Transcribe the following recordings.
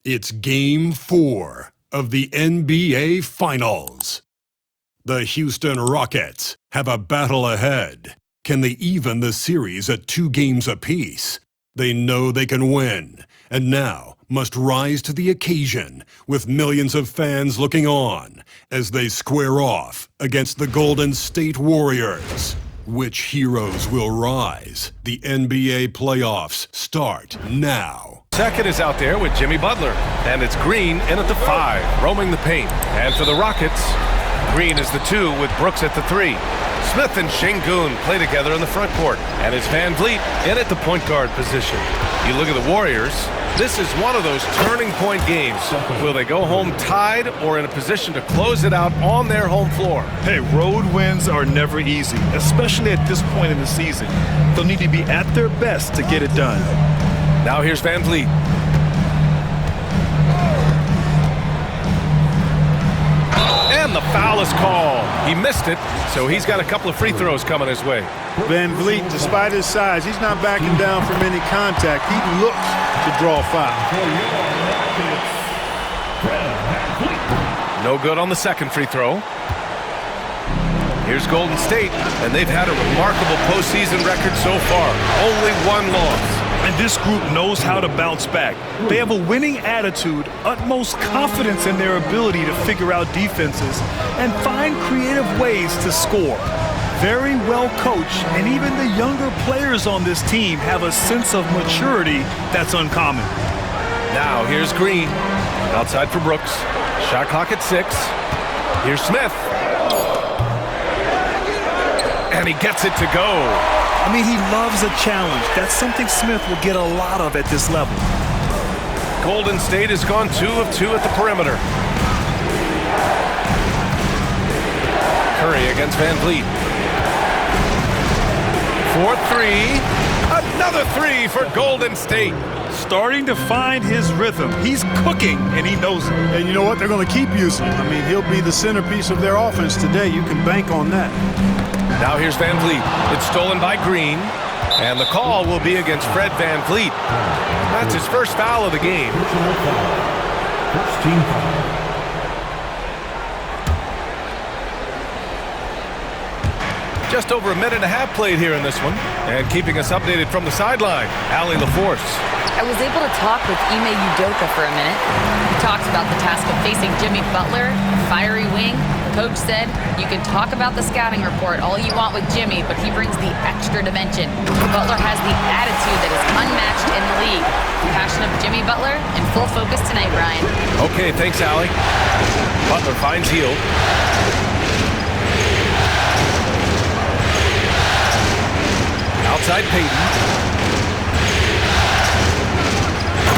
It's Game 4 of the NBA Finals. The Houston Rockets have a battle ahead. Can they even the series at 2 games apiece? They know they can win, and now must rise to the occasion with millions of fans looking on as they square off against the Golden State Warriors. Which heroes will rise? The NBA playoffs start now. Second is out there with Jimmy Butler, and it's Green in at the 5, roaming the paint. And for the Rockets, Green is the 2 with Brooks at the 3. Smith and Şengün play together in the front court, and it's Van Vliet in at the point guard position. You look at the Warriors, this is one of those turning point games. Will they go home tied or in a position to close it out on their home floor? Hey, road wins are never easy, especially at this point in the season. They'll need to be at their best to get it done. Now here's Van Vliet. And the foul is called. He missed it, so he's got a couple of free throws coming his way. Van Vliet, despite his size, he's not backing down from any contact. He looks to draw a foul. No good on the second free throw. Here's Golden State, and they've had a remarkable postseason record so far. Only one loss. And this group knows how to bounce back. They have a winning attitude, utmost confidence in their ability to figure out defenses, and find creative ways to score. Very well coached, and even the younger players on this team have a sense of maturity that's uncommon. Now here's Green, outside for Brooks. Shot clock at 6. Here's Smith. And he gets it to go. I mean, he loves a challenge. That's something Smith will get a lot of at this level. Golden State has gone 2 of 2 at the perimeter. Curry against Van Vliet. 4-3. Another 3 for Golden State. Starting to find his rhythm. He's cooking, and he knows it. And you know what? They're going to keep using him. I mean, he'll be the centerpiece of their offense today. You can bank on that. Now here's Van Vliet. It's stolen by Green, and the call will be against Fred Van Vliet. That's his first foul of the game. Just over a minute and a half played here in this one, and keeping us updated from the sideline, Allie LaForce. I was able to talk with Ime Udoka for a minute. He talked about the task of facing Jimmy Butler, fiery wing. The coach said, you can talk about the scouting report all you want with Jimmy, but he brings the extra dimension. Butler has the attitude that is unmatched in the league. The passion of Jimmy Butler in full focus tonight, Ryan. Okay, thanks, Allie. Butler finds Hield. Outside Payton.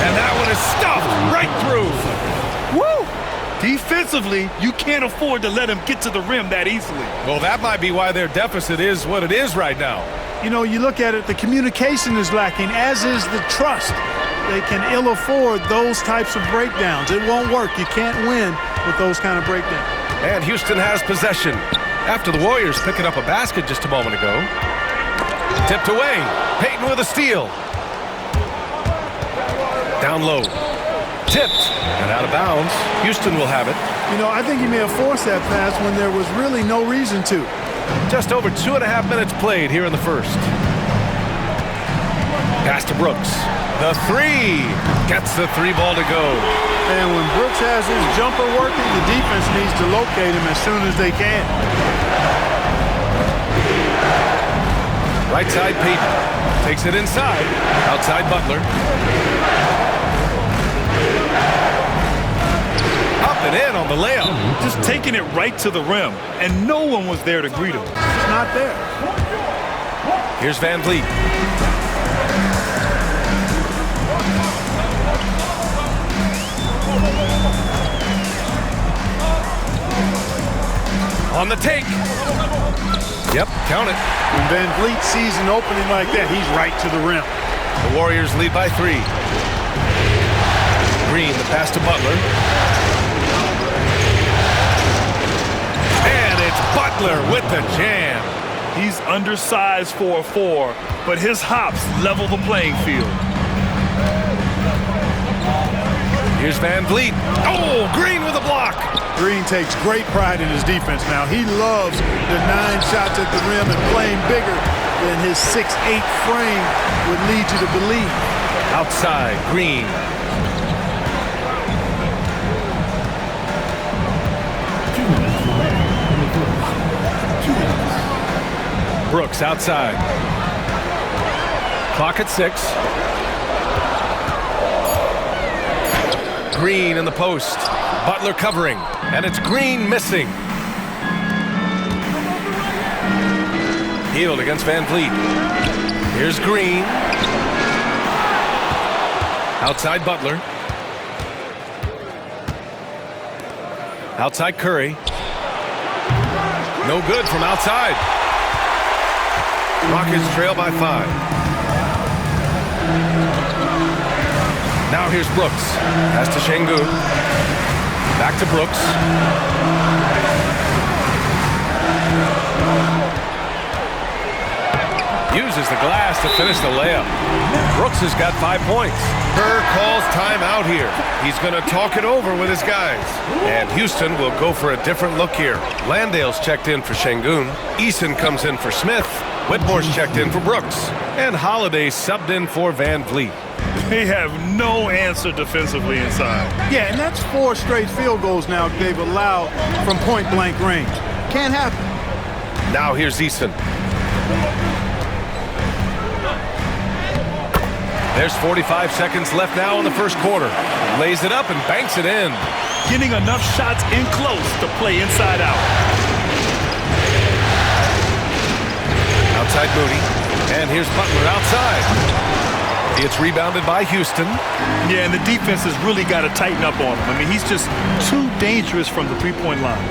And that one is stuffed right through. Woo! Defensively, you can't afford to let him get to the rim that easily. Well, that might be why their deficit is what it is right now. You know, you look at it, the communication is lacking, as is the trust. They can ill afford those types of breakdowns. It won't work. You can't win with those kind of breakdowns. And Houston has possession after the Warriors picking up a basket just a moment ago. Tipped away. Payton with a steal. Down low. Tipped and out of bounds. Houston will have it. You know, I think he may have forced that pass when there was really no reason to. Just over 2.5 minutes played here in the first. Pass to Brooks. The 3. Gets the 3 ball to go. And when Brooks has his jumper working, the defense needs to locate him as soon as they can. Right side, Payton. Takes it inside. Outside, Butler. Up and in on the layup. Just taking it right to the rim, and no one was there to greet him. It's not there. Here's Van Vliet. On the take. Yep, count it. When Van Vliet sees an opening like that, he's right to the rim. The Warriors lead by 3. Green, the pass to Butler. And it's Butler with the jam. He's undersized for a 4, but his hops level the playing field. Here's Van Vliet. Oh, Green with a block. Green takes great pride in his defense now. He loves the 9 shots at the rim and playing bigger than his 6'8" frame would lead you to believe. Outside, Green. Brooks outside. Clock at 6. Green in the post. Butler covering. And it's Green missing. Healed against Van Vliet. Here's Green. Outside Butler. Outside Curry. No good from outside. Rockets trail by 5. Now here's Brooks. Pass to Şengün. Back to Brooks. Uses the glass to finish the layup. Brooks has got 5 points. Kerr calls timeout here. He's going to talk it over with his guys. And Houston will go for a different look here. Landale's checked in for Şengün. Eason comes in for Smith. Whitmore's checked in for Brooks. And Holiday subbed in for Van Vliet. They have no answer defensively inside. Yeah, and that's 4 straight field goals now they've allowed from point-blank range. Can't happen. Now here's Eason. There's 45 seconds left now in the first quarter. Lays it up and banks it in. Getting enough shots in close to play inside out. Outside Moody. And here's Butler outside. It's rebounded by Houston. Yeah, and the defense has really got to tighten up on him. I mean, he's just too dangerous from the three-point line.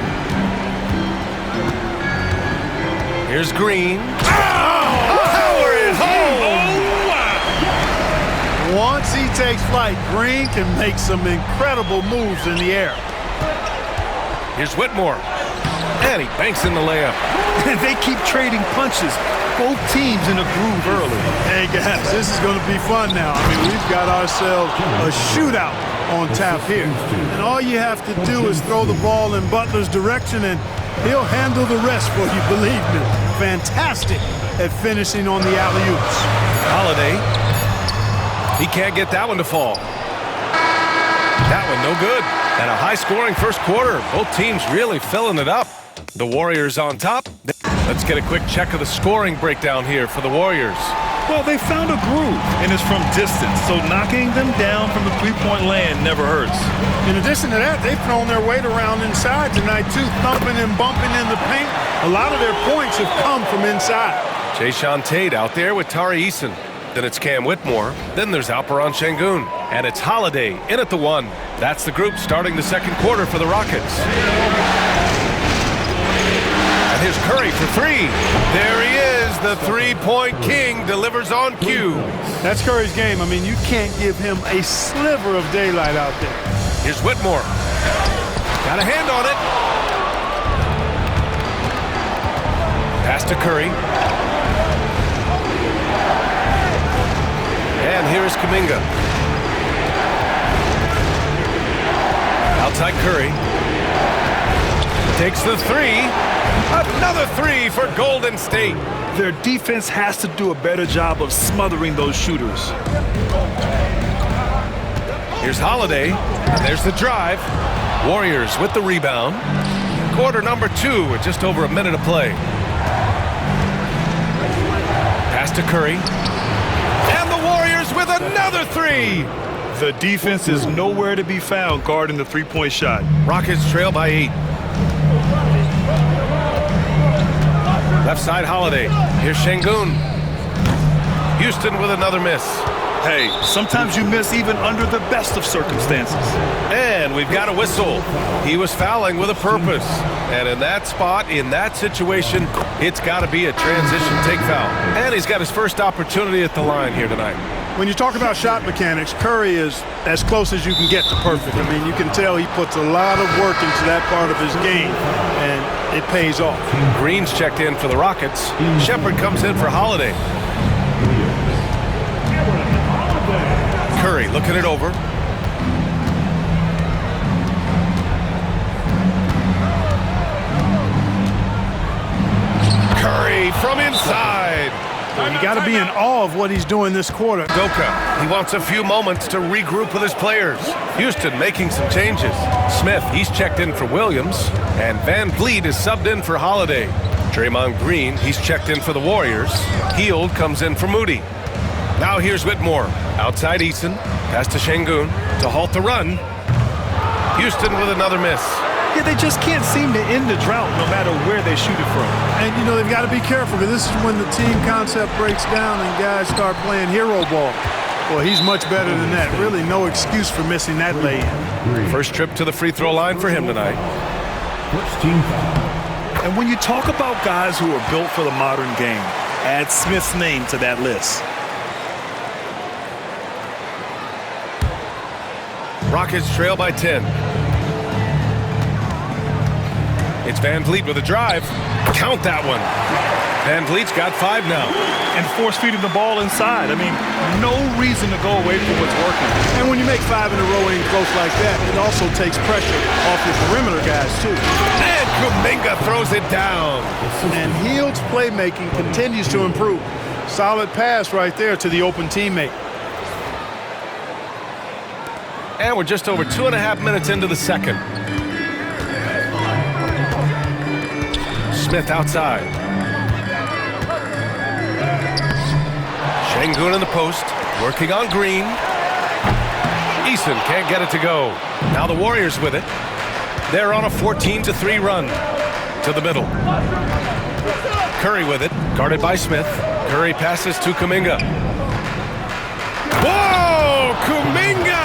Here's Green. Power it home! Once he takes flight, Green can make some incredible moves in the air. Here's Whitmore. And he banks in the layup. And they keep trading punches. Both teams in a groove early. Hey, guys, this is going to be fun now. I mean, we've got ourselves a shootout on tap here. And all you have to do is throw the ball in Butler's direction, and he'll handle the rest for you, believe me. Fantastic at finishing on the alley-oops. Holiday. He can't get that one to fall. That one no good. And a high-scoring first quarter. Both teams really filling it up. The Warriors on top. Let's get a quick check of the scoring breakdown here for the Warriors. Well, they found a groove, and it's from distance, so knocking them down from the three-point land never hurts. In addition to that, they've thrown their weight around inside tonight, too, thumping and bumping in the paint. A lot of their points have come from inside. Jayshawn Tate out there with Tari Eason. Then it's Cam Whitmore. Then there's Alperen Şengün. And it's Holiday in at the 1. That's the group starting the second quarter for the Rockets. And here's Curry for 3. There he is. The three-point king delivers on cue. That's Curry's game. I mean, you can't give him a sliver of daylight out there. Here's Whitmore. Got a hand on it. Pass to Curry. And here is Kuminga. Outside Curry. Takes the 3. Another 3 for Golden State. Their defense has to do a better job of smothering those shooters. Here's Holiday. And there's the drive. Warriors with the rebound. Quarter number 2 with just over a minute to play. Pass to Curry. And the Warriors with another 3. The defense is nowhere to be found guarding the three-point shot. Rockets trail by 8. Left side Holiday. Here's Şengün. Houston with another miss. Hey, sometimes you miss even under the best of circumstances. And we've got a whistle. He was fouling with a purpose. And in that spot, in that situation, it's got to be a transition take foul. And he's got his first opportunity at the line here tonight. When you talk about shot mechanics, Curry is as close as you can get to perfect. I mean, you can tell he puts a lot of work into that part of his game, and it pays off. Green's checked in for the Rockets. Shepard comes in for Holiday. Curry looking it over. You got to be in awe of what he's doing this quarter. Udoka, he wants a few moments to regroup with his players. Houston making some changes. Smith, he's checked in for Williams, and Van Vliet is subbed in for Holiday. Draymond Green, he's checked in for the Warriors. Hield comes in for Moody. Now here's Whitmore. Outside Eason, pass to Şengün to halt the run. Houston with another miss. Yeah, they just can't seem to end the drought no matter where they shoot it from. And, you know, they've got to be careful because this is when the team concept breaks down and guys start playing hero ball. Well, he's much better than that. Really no excuse for missing that lay-in. First trip to the free throw line for him tonight. And when you talk about guys who are built for the modern game, add Smith's name to that list. Rockets trail by 10. It's Van Vliet with a drive. Count that one. Van Vliet's got 5 now. And force feeding the ball inside. I mean, no reason to go away from what's working. And when you make 5 in a row in close like that, it also takes pressure off your perimeter guys, too. And Kuminga throws it down. And Hield's playmaking continues to improve. Solid pass right there to the open teammate. And we're just over 2.5 minutes into the second. Smith outside. Şengün in the post, working on Green. Eason can't get it to go. Now the Warriors with it. They're on a 14-3 run. To the middle. Curry with it, guarded by Smith. Curry passes to Kuminga. Whoa! Kuminga!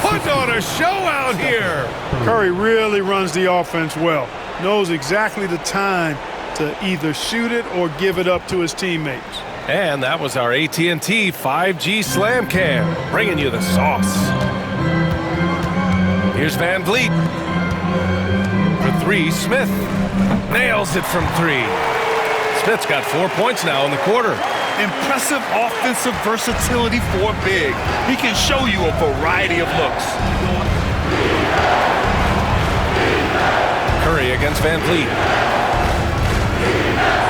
Put on a show out here! Curry really runs the offense well. Knows exactly the time to either shoot it or give it up to his teammates. And that was our AT&T 5G Slam Cam, bringing you the sauce. Here's Van Vliet. For 3, Smith nails it from 3. Smith's got 4 points now in the quarter. Impressive offensive versatility for big. He can show you a variety of looks. Curry against Van Vliet.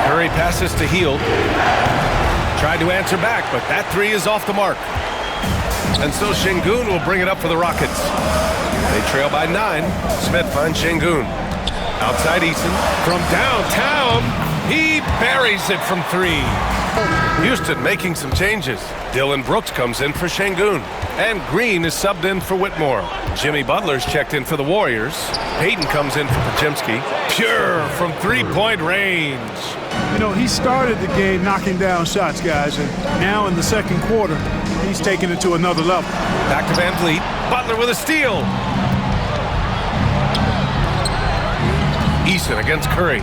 Curry passes to Hield. Tried to answer back, but that 3 is off the mark. And so Şengün will bring it up for the Rockets. They trail by 9. Smith finds Şengün. Outside Eason. From downtown, he buries it from 3. Houston making some changes. Dylan Brooks comes in for Şengün. And Green is subbed in for Whitmore. Jimmy Butler's checked in for the Warriors. Payton comes in for Podziemski. Pure from 3-point range. You know, he started the game knocking down shots, guys, and now in the second quarter, he's taking it to another level. Back to Van Vliet. Butler with a steal. Eason against Curry.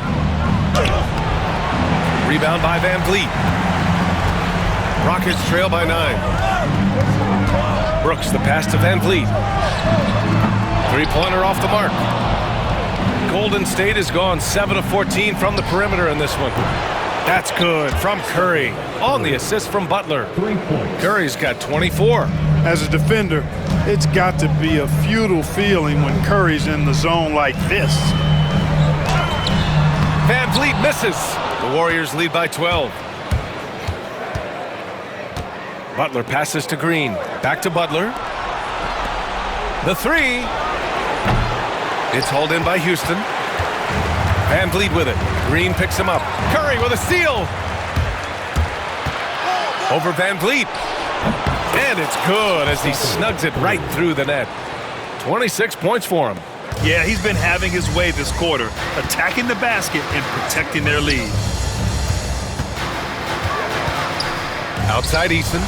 Rebound by Van Vliet. Rockets trail by 9. Brooks, the pass to Van Vliet. 3-pointer off the mark. Golden State has gone 7 of 14 from the perimeter in this one. That's good from Curry on the assist from Butler. Curry's got 24. As a defender, it's got to be a futile feeling when Curry's in the zone like this. Van Vliet misses. The Warriors lead by 12. Butler passes to Green. Back to Butler. The 3. It's hauled in by Houston. Van Vliet with it. Green picks him up. Curry with a steal. Over Van Vliet. And it's good as he snugs it right through the net. 26 points for him. Yeah, he's been having his way this quarter, attacking the basket and protecting their lead. Outside Eason.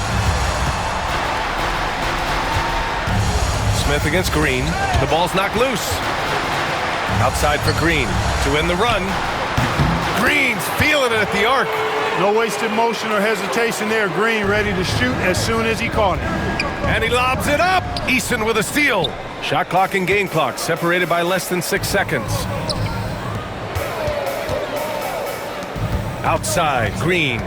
Smith against Green. The ball's knocked loose. Outside for Green to end the run. Green's feeling it at the arc. No wasted motion or hesitation there. Green ready to shoot as soon as he caught it. And he lobs it up. Eason with a steal. Shot clock and game clock separated by less than 6 seconds. Outside, Green.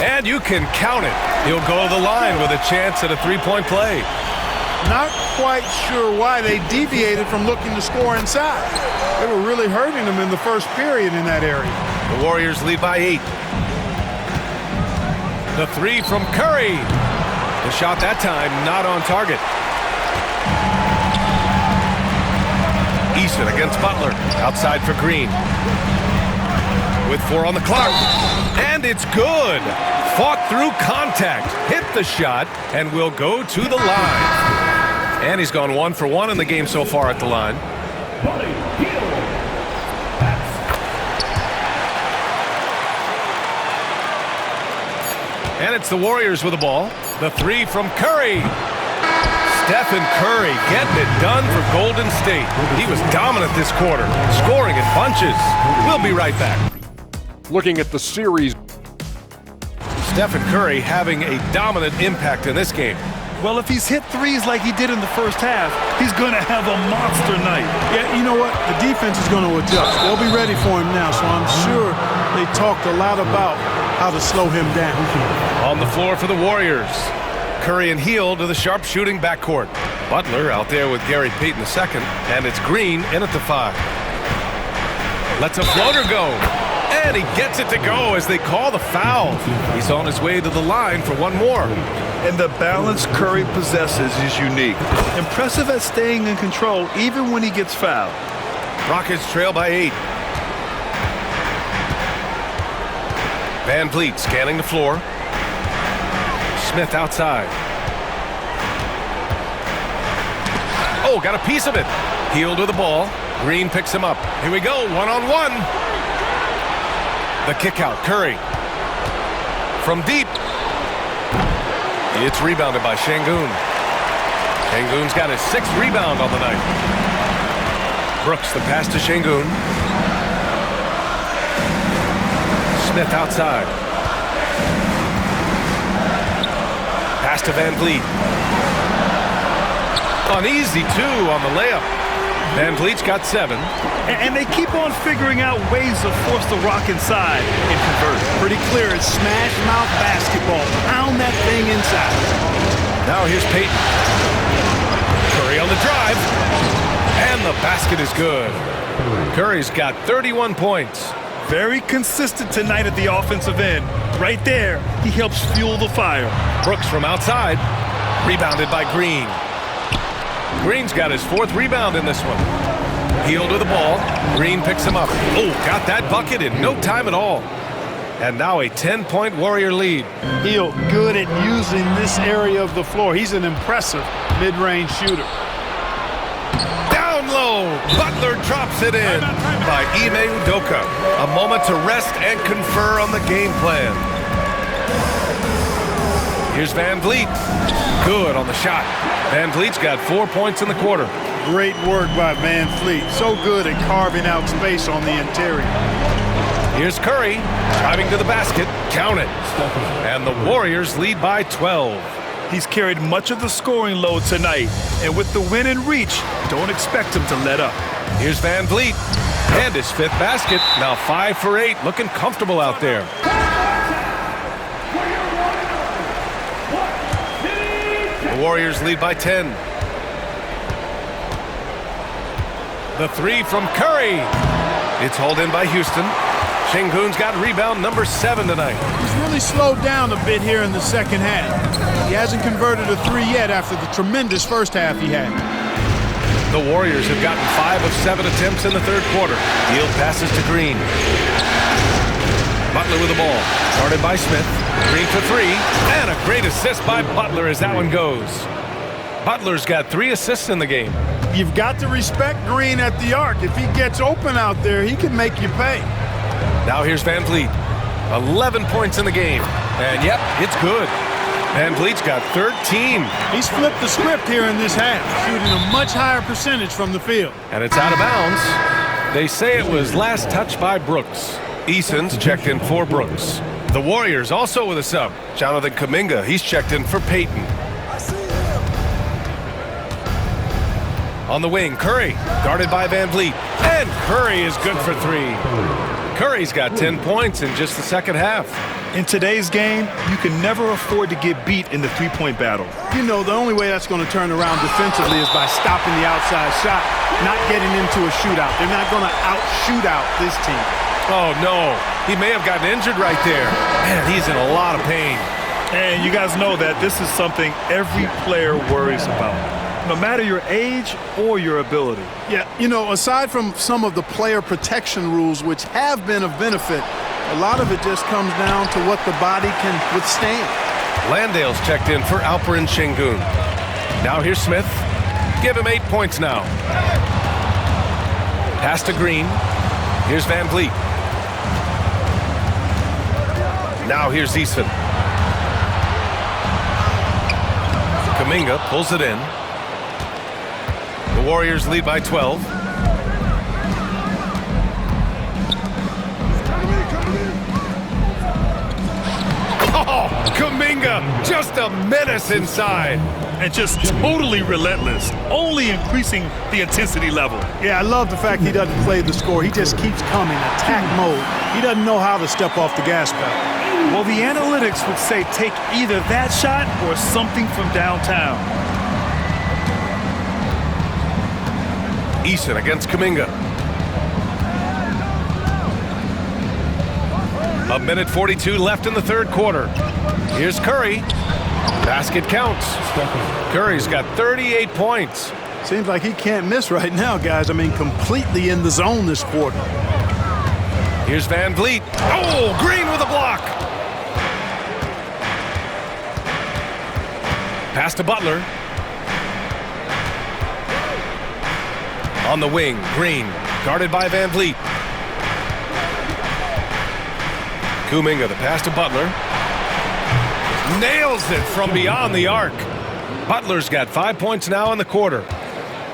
And you can count it. He'll go to the line with a chance at a 3-point play. Not quite sure why they deviated from looking to score inside. They were really hurting them in the first period in that area. The Warriors lead by 8. The three from Curry. The shot that time not on target. Easton against Butler. Outside for Green. With 4 on the clock. And it's good. Fought through contact. Hit the shot and will go to the line. And he's gone 1 for 1 in the game so far at the line. And it's the Warriors with the ball. The three from Curry. Stephen Curry getting it done for Golden State. He was dominant this quarter, scoring in bunches. We'll be right back. Looking at the series. Stephen Curry having a dominant impact in this game. Well, if he's hit threes like he did in the first half, he's going to have a monster night. Yeah, you know what? The defense is going to adjust. They'll be ready for him now, so I'm sure they talked a lot about how to slow him down. On the floor for the Warriors. Curry and Hield to the sharp-shooting backcourt. Butler out there with Gary Payton II, and it's Green in at the 5. Lets a floater go, and he gets it to go as they call the foul. He's on his way to the line for one more. And the balance Curry possesses is unique. Impressive at staying in control even when he gets fouled. Rockets trail by 8. Van Vliet scanning the floor. Smith outside. Oh, got a piece of it. Hield with the ball. Green picks him up. Here we go, one-on-one. The kick out, Curry. From deep. It's rebounded by Şengün. Şengün's got his 6th rebound on the night. Brooks, the pass to Şengün. Smith outside. Pass to Van Vliet. An easy 2 on the layup. Van Vliet's got 7. And they keep on figuring out ways to force the Rock inside and convert. Pretty clear. It's smash mouth basketball. Pound that thing inside. Now here's Payton. Curry on the drive. And the basket is good. Curry's got 31 points. Very consistent tonight at the offensive end. Right there, he helps fuel the fire. Brooks from outside. Rebounded by Green. Green's got his 4th rebound in this one. Hield with the ball. Green picks him up. Oh, got that bucket in no time at all. And now a 10-point Warrior lead. Hield good at using this area of the floor. He's an impressive mid-range shooter. Down low. Butler drops it in by Ime Udoka. A moment to rest and confer on the game plan. Here's Van Vliet. Good on the shot. Van Vliet's got 4 points in the quarter. Great work by Van Vliet. So good at carving out space on the interior. Here's Curry driving to the basket. Count it. And the Warriors lead by 12. He's carried much of the scoring load tonight. And with the win in reach, don't expect him to let up. Here's Van Vliet. And his 5th basket. Now 5 for 8. Looking comfortable out there. The Warriors lead by 10. The 3 from Curry. It's hauled in by Houston. Şengün's got rebound number 7 tonight. He's really slowed down a bit here in the second half. He hasn't converted a 3 yet after the tremendous first half he had. The Warriors have gotten 5 of 7 attempts in the 3rd quarter. Hield passes to Green. Butler with the ball. Guarded by Smith. Green for 3. And a great assist by Butler as that one goes. Butler's got 3 assists in the game. You've got to respect Green at the arc. If he gets open out there, he can make you pay. Now here's Van Vliet. 11 points in the game. And yep, it's good. Van Vliet's got 13. He's flipped the script here in this half, shooting a much higher percentage from the field. And it's out of bounds. They say it was last touched by Brooks. Eason's checked in for Brooks. The Warriors also with a sub. Jonathan Kuminga, he's checked in for Payton. On the wing, Curry, guarded by Van Vliet. And Curry is good for 3. Curry's got 10 points in just the second half. In today's game, you can never afford to get beat in the three-point battle. You know, the only way that's going to turn around defensively is by stopping the outside shot, not getting into a shootout. They're not going to out-shoot out this team. Oh, no. He may have gotten injured right there. Man, he's in a lot of pain. And you guys know that this is something every player worries about, no matter your age or your ability. Yeah, you know, aside from some of the player protection rules, which have been of benefit, a lot of it just comes down to what the body can withstand. Landale's checked in for Alperin Şengün. Now here's Smith. Give him 8 points now. Pass to Green. Here's Van Vliet. Now here's Eason. Kuminga pulls it in. The Warriors lead by 12. Oh, Kuminga, just a menace inside. And just totally relentless, only increasing the intensity level. Yeah, I love the fact he doesn't play the score. He just keeps coming, attack mode. He doesn't know how to step off the gas pedal. Well, the analytics would say take either that shot or something from downtown. Eason against Kuminga. A minute 42 left in the third quarter. Here's Curry. Basket counts. Curry's got 38 points. Seems like he can't miss right now, guys. I mean, completely in the zone this quarter. Here's Van Vliet. Oh, Green with a block. Pass to Butler. On the wing, Green, guarded by Van Vliet. Kuminga, the pass to Butler. Nails it from beyond the arc. Butler's got 5 points now in the quarter.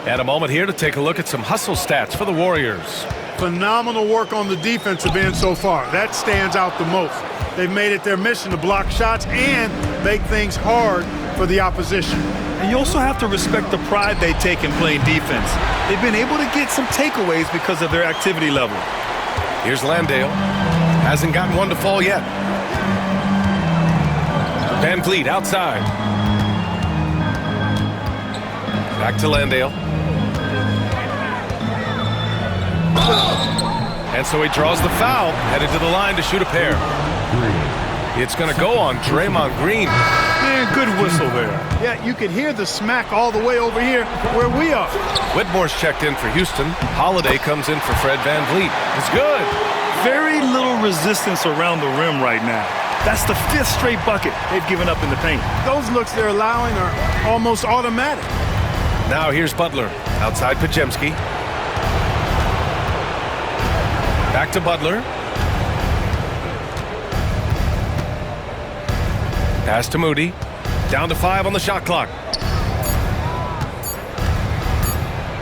And a moment here to take a look at some hustle stats for the Warriors. Phenomenal work on the defensive end so far. That stands out the most. They've made it their mission to block shots and make things hard for the opposition. And you also have to respect the pride they take in playing defense. They've been able to get some takeaways because of their activity level. Here's Landale. Hasn't gotten one to fall yet. Van Vliet outside. Back to Landale. And so he draws the foul, headed to the line to shoot a pair. It's going to go on Draymond Green. Man, good whistle there. Yeah, you could hear the smack all the way over here where we are. Whitmore's checked in for Houston. Holiday comes in for Fred Van Vliet. It's good. Very little resistance around the rim right now. That's the 5th straight bucket they've given up in the paint. Those looks they're allowing are almost automatic. Now here's Butler. Outside Podziemski. Back to Butler. Pass to Moody. Down to 5 on the shot clock.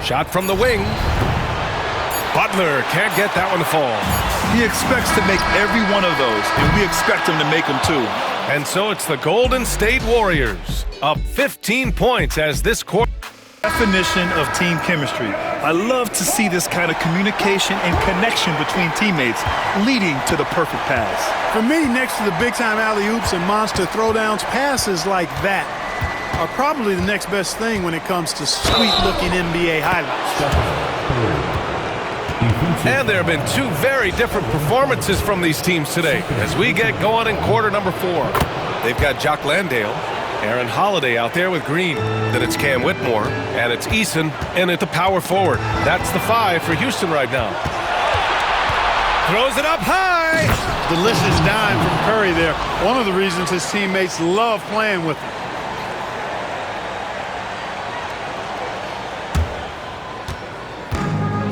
Shot from the wing. Butler can't get that one to fall. He expects to make every one of those, and we expect him to make them too. And so it's the Golden State Warriors up 15 points as this quarter. Definition of team chemistry. I love to see this kind of communication and connection between teammates leading to the perfect pass. For me, next to the big-time alley-oops and monster throwdowns, passes like that are probably the next best thing when it comes to sweet-looking NBA highlights. And there have been 2 very different performances from these teams today as we get going in quarter number 4. They've got Jock Landale, Aaron Holiday out there with Green. Then it's Cam Whitmore, and it's Eason, and at the power forward. That's the 5 for Houston right now. Throws it up high. Delicious dime from Curry there. One of the reasons his teammates love playing with him.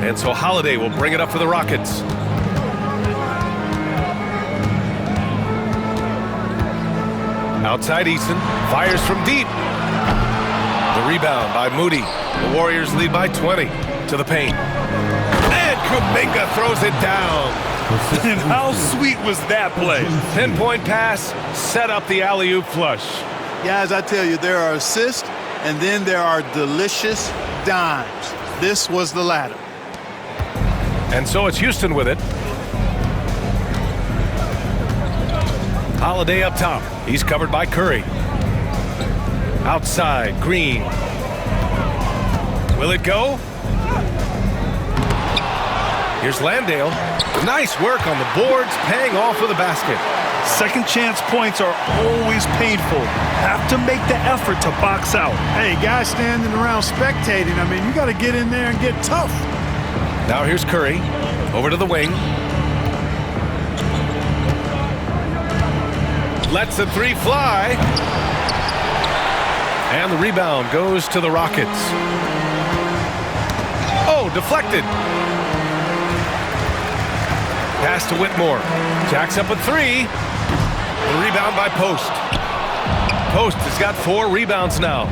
And so Holiday will bring it up for the Rockets. Outside Eason, fires from deep. The rebound by Moody. The Warriors lead by 20 to the paint. And Kuminga throws it down. And how sweet was that play? 10-point pass, set up the alley-oop flush. Guys, I tell you, there are assists, and then there are delicious dimes. This was the latter. And so it's Houston with it. Holiday up top. He's covered by Curry. Outside, Green. Will it go? Here's Landale. Nice work on the boards, paying off with a basket. Second chance points are always painful. Have to make the effort to box out. Hey, guys standing around spectating, I mean, you got to get in there and get tough. Now here's Curry. Over to the wing. Lets the three fly. And the rebound goes to the Rockets. Oh, deflected. Pass to Whitmore. Jacks up a three. The rebound by Post. Post has got 4 rebounds now.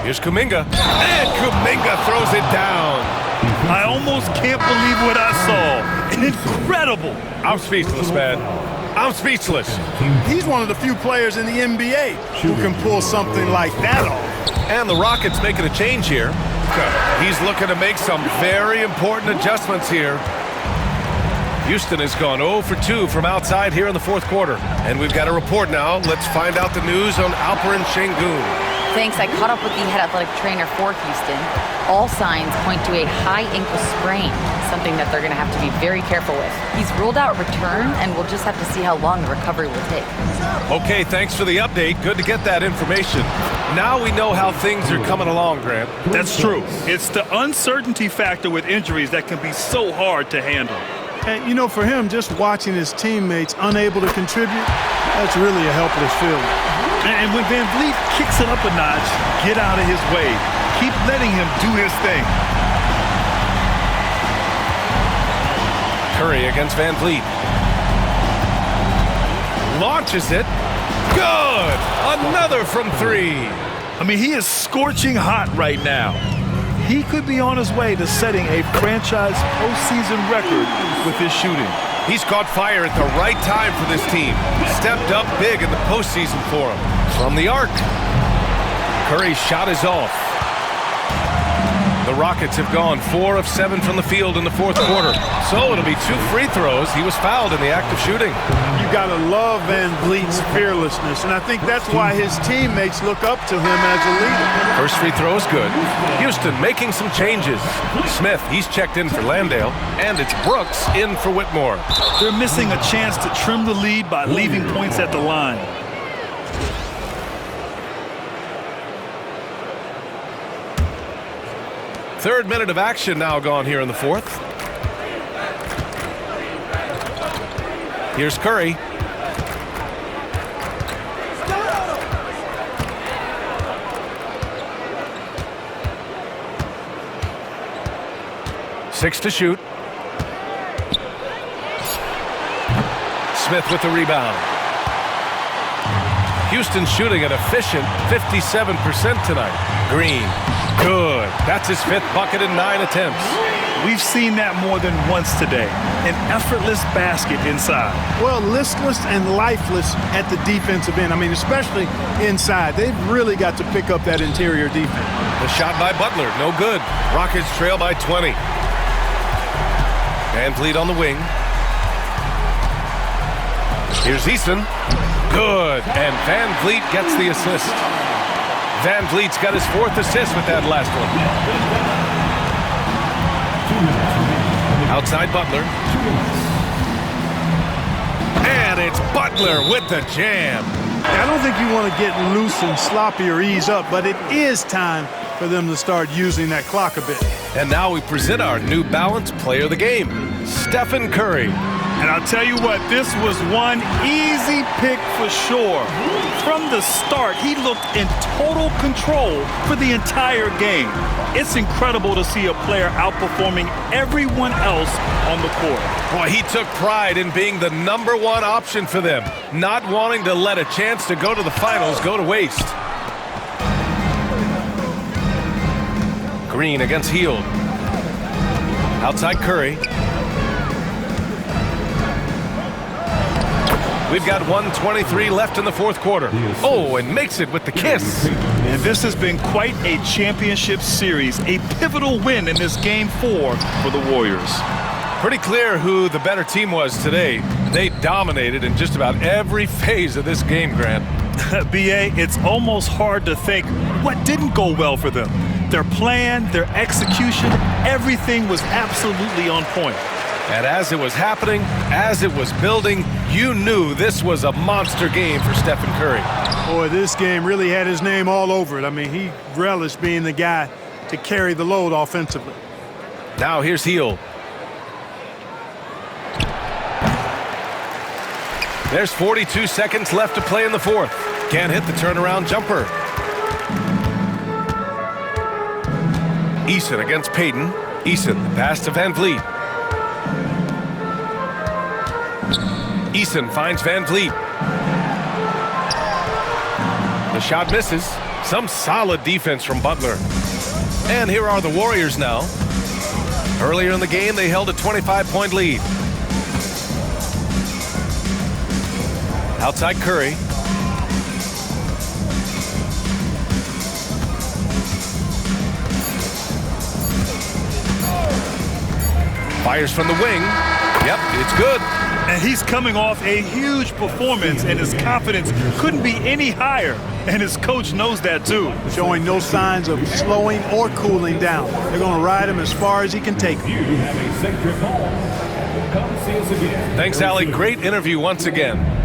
Here's Kuminga. And Kuminga throws it down. I almost can't believe what I saw. Incredible. I'm speechless, man. I'm speechless. He's one of the few players in the NBA who can pull something like that off. And the Rockets making a change here. He's looking to make some very important adjustments here. Houston has gone 0 for 2 from outside here in the fourth quarter. And we've got a report now. Let's find out the news on Alperen Şengün. Thanks. I caught up with the head athletic trainer for Houston. All signs point to a high ankle sprain, something that they're going to have to be very careful with. He's ruled out return, and we'll just have to see how long the recovery will take. Okay, thanks for the update. Good to get that information. Now we know how things are coming along, Grant. That's true. It's the uncertainty factor with injuries that can be so hard to handle. And, you know, for him, just watching his teammates unable to contribute, that's really a helpless feeling. And when Van Vliet kicks it up a notch, get out of his way. Keep letting him do his thing. Curry against Van Vliet. Launches it. Good! Another from 3. I mean, he is scorching hot right now. He could be on his way to setting a franchise postseason record with his shooting. He's caught fire at the right time for this team. Stepped up big in the postseason for him. From the arc. Curry's shot is off. The Rockets have gone 4 of 7 from the field in the fourth quarter. So it'll be 2 free throws. He was fouled in the act of shooting. You got to love Van Vliet's fearlessness, and I think that's why his teammates look up to him as a leader. First free throw is good. Houston making some changes. Smith, he's checked in for Landale, and it's Brooks in for Whitmore. They're missing a chance to trim the lead by leaving points at the line. Third minute of action now gone here in the fourth. Here's Curry. Six to shoot. Smith with the rebound. Houston shooting an efficient 57% tonight. Green. Good. That's his 5th bucket in 9 attempts. We've seen that more than once today. An effortless basket inside. Well, listless and lifeless at the defensive end. I mean, especially inside. They've really got to pick up that interior defense. The shot by Butler, no good. Rockets trail by 20. Van Vliet on the wing. Here's Easton. Good. And Van Vliet gets the assist. Van Vliet's got his 4th assist with that last one. Outside Butler. And it's Butler with the jam. I don't think you want to get loose and sloppy or ease up, but it is time for them to start using that clock a bit. And now we present our New Balance Player of the Game, Stephen Curry. And I'll tell you what, this was one easy pick for sure. From the start, he looked in total control for the entire game. It's incredible to see a player outperforming everyone else on the court. Boy, he took pride in being the #1 option for them, not wanting to let a chance to go to the finals go to waste. Green against Hield. Outside Curry. We've got 1:23 left in the fourth quarter. Oh, and makes it with the kiss. And this has been quite a championship series, a pivotal win in this Game 4 for the Warriors. Pretty clear who the better team was today. They dominated in just about every phase of this game, Grant. B.A., it's almost hard to think what didn't go well for them. Their plan, their execution, everything was absolutely on point. And as it was happening, as it was building, you knew this was a monster game for Stephen Curry. Boy, this game really had his name all over it. I mean, he relished being the guy to carry the load offensively. Now here's Hield. There's 42 seconds left to play in the fourth. Can't hit the turnaround jumper. Eason against Payton. Eason, the pass to Van Vliet. Eason finds Van Vliet. The shot misses. Some solid defense from Butler. And here are the Warriors now. Earlier in the game, they held a 25-point lead. Outside Curry. Fires from the wing. Yep, it's good. And he's coming off a huge performance, and his confidence couldn't be any higher. And his coach knows that, too. Showing no signs of slowing or cooling down. They're going to ride him as far as he can take him. Thanks, Allie. Great interview once again.